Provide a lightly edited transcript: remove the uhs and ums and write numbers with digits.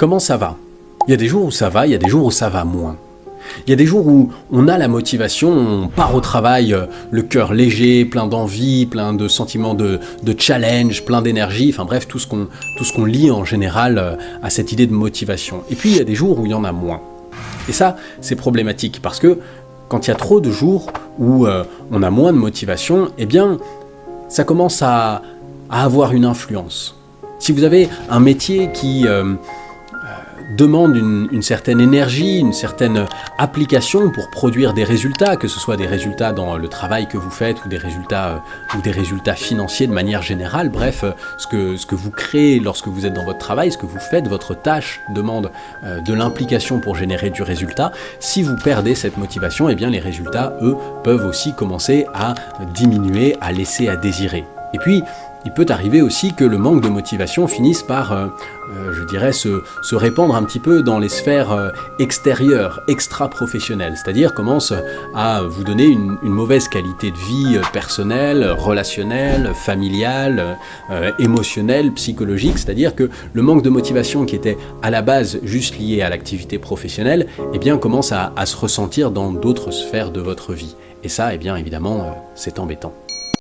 Comment ça va? Il y a des jours où ça va, il y a des jours où ça va moins. Il y a des jours où on a la motivation, on part au travail, le cœur léger, plein d'envie, plein de sentiments de challenge, plein d'énergie, enfin bref, tout ce qu'on lie en général à cette idée de motivation. Et puis il y a des jours où il y en a moins. Et ça, c'est problématique parce que quand il y a trop de jours où on a moins de motivation, eh bien, ça commence à avoir une influence. Si vous avez un métier qui demande une certaine énergie, une certaine application pour produire des résultats, que ce soit des résultats dans le travail que vous faites ou des résultats financiers de manière générale, bref, ce que vous créez lorsque vous êtes dans votre travail, ce que vous faites, votre tâche demande de l'implication pour générer du résultat. Si vous perdez cette motivation, eh bien les résultats, eux, peuvent aussi commencer à diminuer, à laisser à désirer. Et puis, il peut arriver aussi que le manque de motivation finisse par, je dirais, se répandre un petit peu dans les sphères extérieures, extra-professionnelles, c'est-à-dire commence à vous donner une mauvaise qualité de vie personnelle, relationnelle, familiale, émotionnelle, psychologique, c'est-à-dire que le manque de motivation qui était à la base juste lié à l'activité professionnelle, eh bien, commence à se ressentir dans d'autres sphères de votre vie. Et ça, eh bien, évidemment, c'est embêtant.